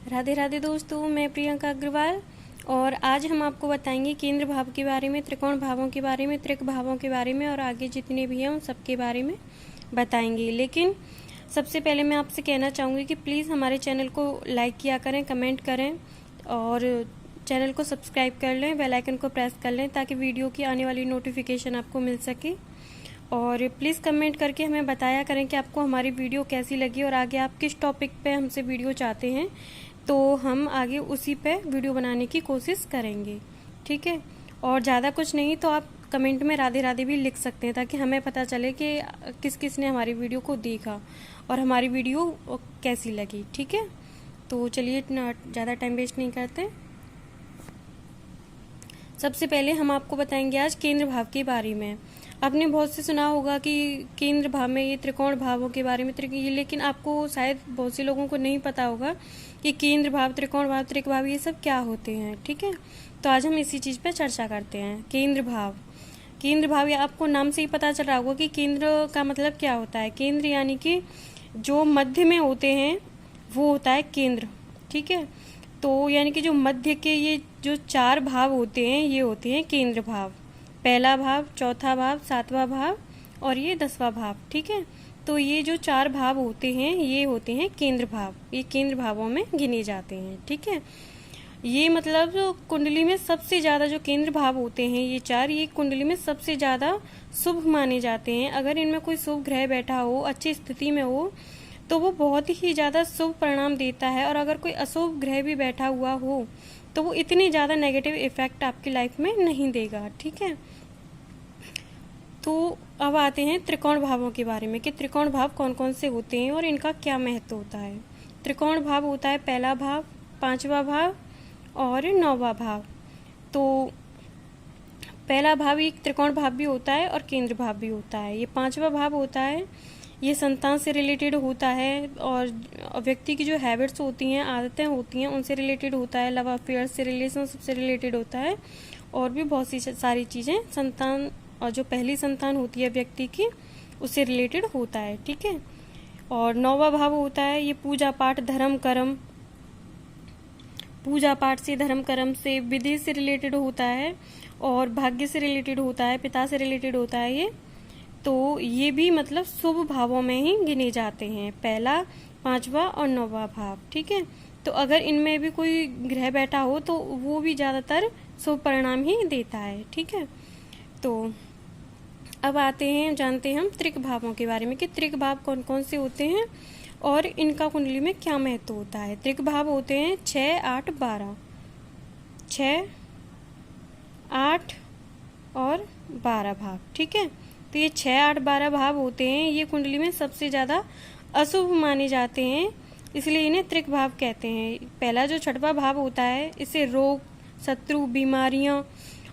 राधे राधे दोस्तों, मैं प्रियंका अग्रवाल और आज हम आपको बताएंगे केंद्र भाव के बारे में, त्रिकोण भावों के बारे में, त्रिक भावों के बारे में और आगे जितने भी हैं उन सब के बारे में बताएंगे। लेकिन सबसे पहले मैं आपसे कहना चाहूँगी कि प्लीज़ हमारे चैनल को लाइक किया करें, कमेंट करें और चैनल को सब्सक्राइब कर लें, बेल आइकन को प्रेस कर लें ताकि वीडियो की आने वाली नोटिफिकेशन आपको मिल सके। और प्लीज़ कमेंट करके हमें बताया करें कि आपको हमारी वीडियो कैसी लगी और आगे आप किस टॉपिक पे हमसे वीडियो चाहते हैं, तो हम आगे उसी पे वीडियो बनाने की कोशिश करेंगे। ठीक है, और ज़्यादा कुछ नहीं तो आप कमेंट में राधे राधे भी लिख सकते हैं ताकि हमें पता चले कि किस किस ने हमारी वीडियो को देखा और हमारी वीडियो कैसी लगी। ठीक है, तो चलिए ज़्यादा टाइम वेस्ट नहीं करते। सबसे पहले हम आपको बताएंगे आज केंद्र भाव के बारे में। आपने बहुत से सुना होगा कि केंद्र भाव में ये त्रिकोण भावों के बारे में, लेकिन आपको शायद बहुत से लोगों को नहीं पता होगा कि केंद्र भाव, त्रिकोण भाव, त्रिक भाव ये सब क्या होते हैं। ठीक है, तो आज हम इसी चीज़ पे चर्चा करते हैं। केंद्र भाव, केंद्र भाव या आपको नाम से ही पता चल रहा होगा कि केंद्र का मतलब क्या होता है। केंद्र यानी कि जो मध्य में होते हैं वो होता है केंद्र। ठीक है, तो यानी कि जो मध्य के ये जो चार भाव होते हैं ये होते हैं केंद्र भाव। पहला भाव, चौथा भाव, सातवां भाव और ये 10वां भाव। ठीक है, तो ये जो चार भाव होते हैं ये होते हैं केंद्र भाव, ये केंद्र भावों में गिने जाते हैं। ठीक है, ये मतलब जो कुंडली में सबसे ज़्यादा जो केंद्र भाव होते हैं ये चार, ये कुंडली में सबसे ज़्यादा शुभ माने जाते हैं। अगर इनमें कोई शुभ ग्रह बैठा हो, अच्छी स्थिति में हो, तो वो बहुत ही ज़्यादा शुभ परिणाम देता है। और अगर कोई अशुभ ग्रह भी बैठा हुआ हो तो वो इतनी ज़्यादा नेगेटिव इफेक्ट आपकी लाइफ में नहीं देगा। ठीक है, तो अब आते हैं त्रिकोण भावों के बारे में कि त्रिकोण भाव कौन कौन से होते हैं और इनका क्या महत्व होता है। त्रिकोण भाव होता है पहला भाव, पांचवा भाव और 9वां भाव। तो पहला भाव एक त्रिकोण भाव भी होता है और केंद्र भाव भी होता है। ये पांचवा भाव होता है, ये संतान से रिलेटेड होता है और व्यक्ति की जो हैबिट्स होती हैं, आदतें होती हैं, उनसे रिलेटेड होता है। लव अफेयर से, रिलेशनशिप से रिलेटेड होता है और भी बहुत सी सारी चीज़ें संतान और जो पहली संतान होती है व्यक्ति की उससे रिलेटेड होता है। ठीक है, और 9वां भाव होता है ये पूजा पाठ, धर्म कर्म, पूजा पाठ से, धर्म कर्म से, विधि से रिलेटेड होता है और भाग्य से रिलेटेड होता है, पिता से रिलेटेड होता है ये। तो ये भी मतलब शुभ भावों में ही गिने जाते हैं, पहला, पांचवा और 9वां भाव। ठीक है, तो अगर इनमें भी कोई ग्रह बैठा हो तो वो भी ज़्यादातर शुभ परिणाम ही देता है। ठीक है, तो अब आते हैं, जानते हैं हम त्रिक भावों के बारे में कि त्रिक भाव कौन कौन से होते हैं और इनका कुंडली में क्या महत्व होता है। त्रिक भाव होते हैं 6, 8, 12, 6, 8 और 12 भाव। ठीक है, तो ये 6, 8, 12 भाव होते हैं, ये कुंडली में सबसे ज़्यादा अशुभ माने जाते हैं, इसलिए इन्हें त्रिक भाव कहते हैं। पहला जो 6वां भाव होता है इसे रोग, शत्रु, बीमारियां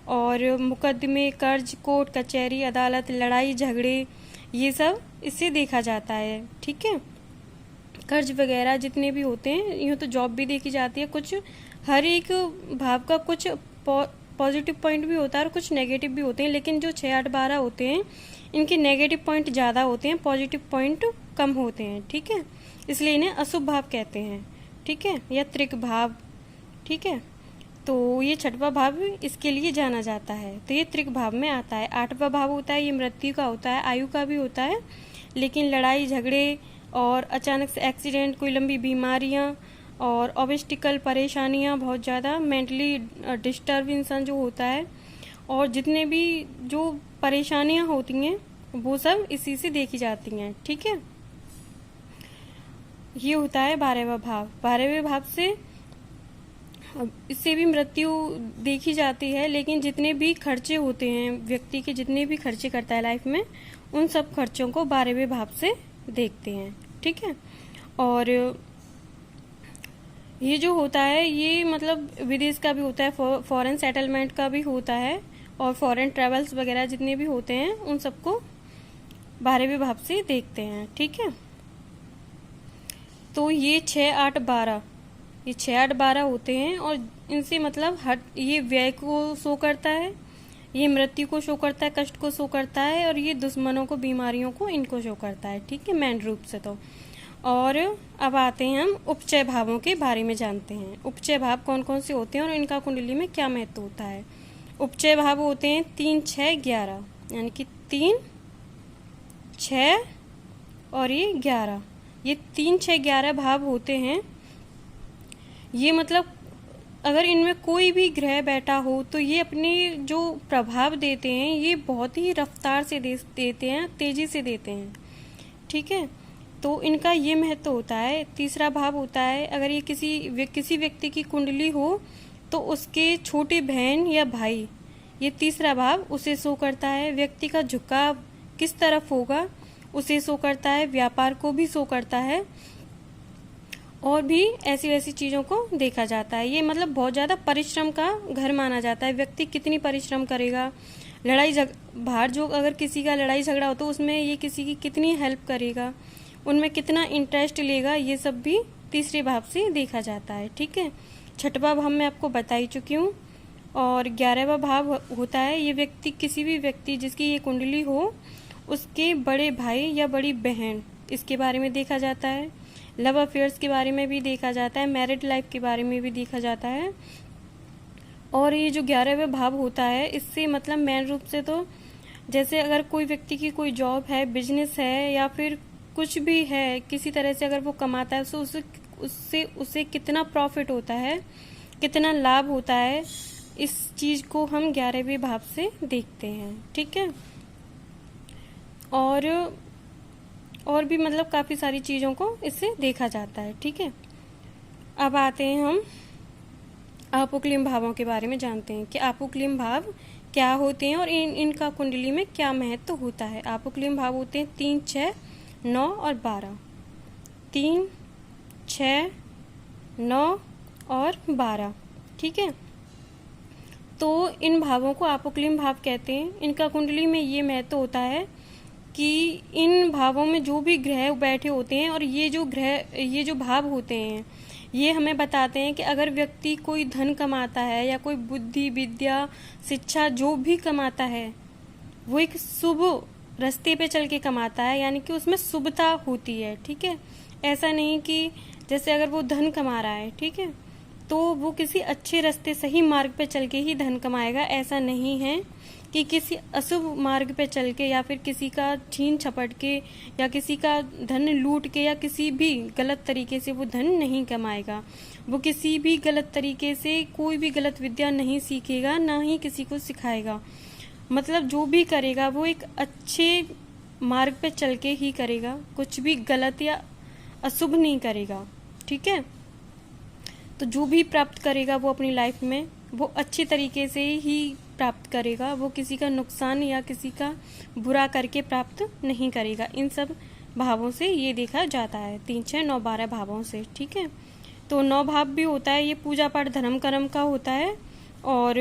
और मुकदमे, कर्ज, कोर्ट कचहरी, अदालत, लड़ाई झगड़े, ये सब इससे देखा जाता है। ठीक है, कर्ज वगैरह जितने भी होते हैं, यूँ तो जॉब भी देखी जाती है। कुछ हर एक भाव का कुछ पॉजिटिव पॉइंट भी होता है और कुछ नेगेटिव भी होते हैं, लेकिन जो 6, 8, 12 होते हैं इनके नेगेटिव पॉइंट ज़्यादा होते हैं, पॉजिटिव पॉइंट कम होते हैं। ठीक है, इसलिए इन्हें अशुभ भाव कहते हैं। ठीक है, या त्रिक भाव। ठीक है, तो ये 6वां भाव इसके लिए जाना जाता है, तो ये त्रिक भाव में आता है। 8वां भाव होता है ये मृत्यु का होता है, आयु का भी होता है, लेकिन लड़ाई झगड़े और अचानक से एक्सीडेंट, कोई लंबी बीमारियां और ऑब्स्टिकल, परेशानियां, बहुत ज़्यादा मेंटली डिस्टर्ब इंसान जो होता है और जितने भी जो परेशानियां होती हैं वो सब इसी से देखी जाती हैं। ठीक है, ये होता है 12वां भाव। 12वें भाव से इससे भी मृत्यु देखी जाती है, लेकिन जितने भी खर्चे होते हैं व्यक्ति के, जितने भी खर्चे करता है लाइफ में, उन सब खर्चों को 12वें भाव से देखते हैं। ठीक है, और ये जो होता है ये मतलब विदेश का भी होता है, फॉरेन सेटलमेंट का भी होता है और फॉरेन ट्रेवल्स वगैरह जितने भी होते हैं उन सबको 12वें भाव से देखते हैं। ठीक है, तो ये 6, 8, 12, ये 6, 8, 12 होते हैं और इनसे मतलब हर ये व्यय को शो करता है, ये मृत्यु को शो करता है, कष्ट को शो करता है और ये दुश्मनों को, बीमारियों को, इनको शो करता है। ठीक है, मेन रूप से तो। और अब आते हैं हम उपचय भावों के बारे में जानते हैं। उपचय भाव कौन कौन से होते हैं और इनका कुंडली में क्या महत्व होता है। उपचय भाव होते हैं 3, 6, 11, यानी कि 3, 6 और ये 11। ये 3, 6, 11 भाव होते हैं। ये मतलब अगर इनमें कोई भी ग्रह बैठा हो तो ये अपने जो प्रभाव देते हैं ये बहुत ही रफ्तार से देते हैं, तेजी से देते हैं। ठीक है, तो इनका ये महत्व होता है। तीसरा भाव होता है, अगर ये किसी व्यक्ति की कुंडली हो तो उसके छोटे बहन या भाई, ये तीसरा भाव उसे शो करता है। व्यक्ति का झुकाव किस तरफ होगा उसे शो करता है। व्यापार को भी शो करता है और भी ऐसी वैसी चीज़ों को देखा जाता है। ये मतलब बहुत ज़्यादा परिश्रम का घर माना जाता है। व्यक्ति कितनी परिश्रम करेगा, बाहर जो अगर किसी का लड़ाई झगड़ा हो तो उसमें ये किसी की कितनी हेल्प करेगा, उनमें कितना इंटरेस्ट लेगा, ये सब भी तीसरे भाव से देखा जाता है। ठीक है, छठवां भाव मैं आपको बता ही चुकी हूँ। और 11वां भाव होता है, ये व्यक्ति किसी भी व्यक्ति जिसकी ये कुंडली हो उसके बड़े भाई या बड़ी बहन, इसके बारे में देखा जाता है। लव अफेयर्स के बारे में भी देखा जाता है, मैरिड लाइफ के बारे में भी देखा जाता है। और ये जो 11वां भाव होता है इससे मतलब मेन रूप से तो जैसे अगर कोई व्यक्ति की कोई जॉब है, बिजनेस है या फिर कुछ भी है, किसी तरह से अगर वो कमाता है तो उससे उसे कितना प्रॉफिट होता है, कितना लाभ होता है, इस चीज को हम 11वें भाव से देखते हैं। ठीक है, और भी मतलब काफी सारी चीजों को इससे देखा जाता है। ठीक है, अब आते हैं हम आपोक्लिम भावों के बारे में जानते हैं कि आपोक्लिम भाव क्या होते हैं और इनका कुंडली में क्या महत्व होता है। आपोक्लिम भाव होते हैं 3, 6, 9 और 12। 3, 6, 9 और 12। ठीक है, तो इन भावों को आपोक्लिम भाव कहते हैं। इनका कुंडली में ये महत्व होता है कि इन भावों में जो भी ग्रह बैठे होते हैं और ये जो भाव होते हैं ये हमें बताते हैं कि अगर व्यक्ति कोई धन कमाता है या कोई बुद्धि, विद्या, शिक्षा जो भी कमाता है वो एक शुभ रास्ते पे चल के कमाता है, यानी कि उसमें शुभता होती है। ठीक है, ऐसा नहीं कि जैसे अगर वो धन कमा रहा है, ठीक है, तो वो किसी अच्छे रास्ते, सही मार्ग पे चल के ही धन कमाएगा। ऐसा नहीं है कि किसी अशुभ मार्ग पे चल के या फिर किसी का छीन झपट के या किसी का धन लूट के या किसी भी गलत तरीके से वो धन नहीं कमाएगा। वो किसी भी गलत तरीके से कोई भी गलत विद्या नहीं सीखेगा, ना ही किसी को सिखाएगा। मतलब जो भी करेगा वो एक अच्छे मार्ग पे चल के ही करेगा, कुछ भी गलत या अशुभ नहीं करेगा। ठीक है, तो जो भी प्राप्त करेगा वो अपनी लाइफ में वो अच्छे तरीके से ही प्राप्त करेगा। वो किसी का नुकसान या किसी का बुरा करके प्राप्त नहीं करेगा। इन सब भावों से ये देखा जाता है, 3, 6, 9, 12 भावों से। ठीक है, तो 9 भाव भी होता है, ये पूजा पाठ धर्म कर्म का होता है और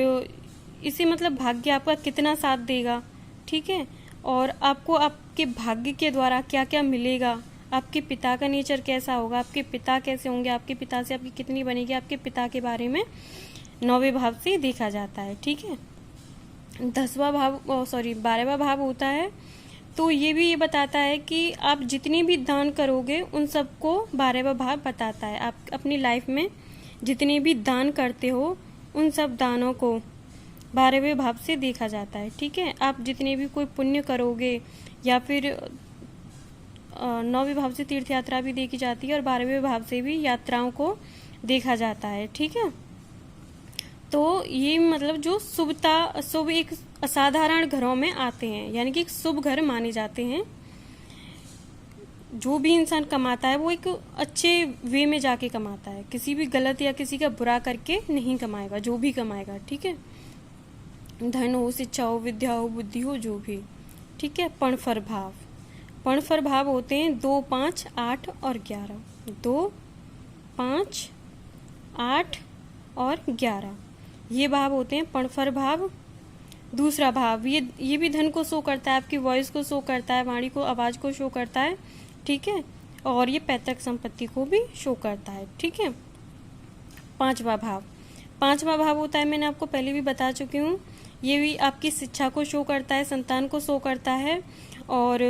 इसे मतलब भाग्य आपका कितना साथ देगा। ठीक है, और आपको आपके भाग्य के द्वारा क्या क्या मिलेगा, आपके पिता का नेचर कैसा होगा, आपके पिता कैसे होंगे, आपके पिता से आपकी कितनी बनेगी, आपके पिता के बारे में 9वें भाव से देखा जाता है। ठीक है, 12वां भाव होता है, तो ये बताता है कि आप जितनी भी दान करोगे उन सबको 12वां भाव बताता है। आप अपनी लाइफ में जितने भी दान करते हो उन सब दानों को 12वें भाव से देखा जाता है। ठीक है, आप जितने भी कोई पुण्य करोगे या फिर 9वें भाव से तीर्थ यात्रा भी देखी जाती है और 12वें भाव से भी यात्राओं को देखा जाता है। ठीक है, तो ये मतलब जो शुभ एक असाधारण घरों में आते हैं, यानी कि एक शुभ घर माने जाते हैं। जो भी इंसान कमाता है वो एक अच्छे वे में जाके कमाता है, किसी भी गलत या किसी का बुरा करके नहीं कमाएगा जो भी कमाएगा। ठीक है, धन हो, शिक्षा हो, विद्या हो, बुद्धि हो, जो भी। ठीक है, पणफर भाव होते हैं 2, 5, 8 और 11। 2, 5, 8 और 11 ये भाव होते हैं पणफर भाव। दूसरा भाव ये भी धन को शो करता है, आपकी वॉइस को शो करता है, वाणी को, आवाज को शो करता है। ठीक है, और ये पैतृक संपत्ति को भी शो करता है। ठीक है, 5वां भाव होता है, मैंने आपको पहले भी बता चुकी हूँ, ये भी आपकी शिक्षा को शो करता है, संतान को शो करता है और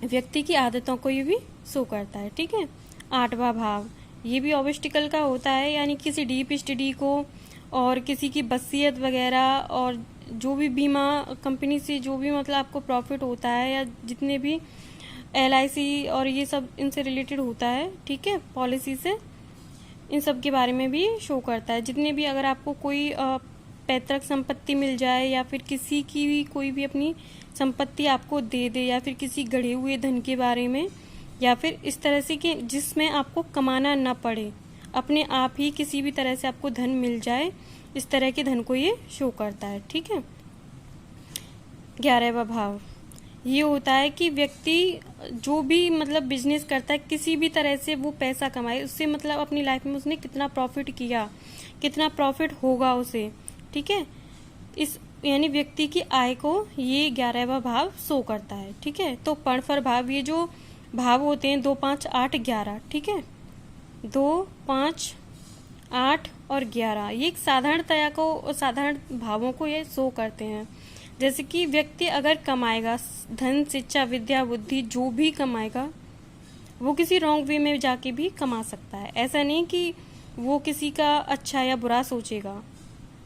व्यक्ति की आदतों को ये भी शो करता है। ठीक है, 8वां भाव ये भी ऑब्स्टिकल का होता है, यानी किसी डीप स्टडी को और किसी की वसीयत वगैरह और जो भी बीमा कंपनी से जो भी मतलब आपको प्रॉफिट होता है या जितने भी LIC और ये सब इनसे रिलेटेड होता है, ठीक है, पॉलिसी से, इन सब के बारे में भी शो करता है। जितने भी अगर आपको कोई पैतृक संपत्ति मिल जाए या फिर किसी की भी कोई भी अपनी संपत्ति आपको दे दे या फिर किसी गढ़े हुए धन के बारे में या फिर इस तरह से कि जिसमें आपको कमाना ना पड़े, अपने आप ही किसी भी तरह से आपको धन मिल जाए, इस तरह के धन को ये शो करता है। ठीक है, 11वां भाव ये होता है कि व्यक्ति जो भी मतलब बिजनेस करता है, किसी भी तरह से वो पैसा कमाए, उससे मतलब अपनी लाइफ में उसने कितना प्रॉफिट किया, कितना प्रॉफिट होगा उसे। ठीक है, इस यानी व्यक्ति की आय को ये 11वां भाव शो करता है। ठीक है, तो पणफर भाव, ये जो भाव होते हैं 2, 5, 8, 11, ठीक है, 2, 5, 8 और 11 ये एक साधारण भावों को ये शो करते हैं। जैसे कि व्यक्ति अगर कमाएगा, धन, शिक्षा, विद्या, बुद्धि जो भी कमाएगा वो किसी रॉन्ग वे में जाके भी कमा सकता है। ऐसा नहीं कि वो किसी का अच्छा या बुरा सोचेगा।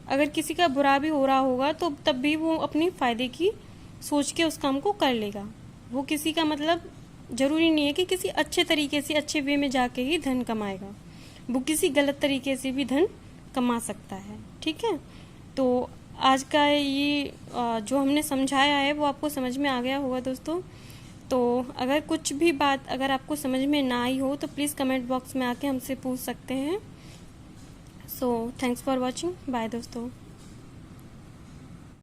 अगर किसी का बुरा भी हो रहा होगा तो तब भी वो अपनी फायदे की सोच के उस काम को कर लेगा। वो किसी का मतलब जरूरी नहीं है कि किसी अच्छे तरीके से, अच्छे वे में जाके ही धन कमाएगा, वो किसी गलत तरीके से भी धन कमा सकता है। ठीक है, तो आज का ये जो हमने समझाया है वो आपको समझ में आ गया होगा दोस्तों। तो अगर कुछ भी बात अगर आपको समझ में ना आई हो तो प्लीज़ कमेंट बॉक्स में आके हमसे पूछ सकते हैं। So thanks for watching, bye दोस्तों।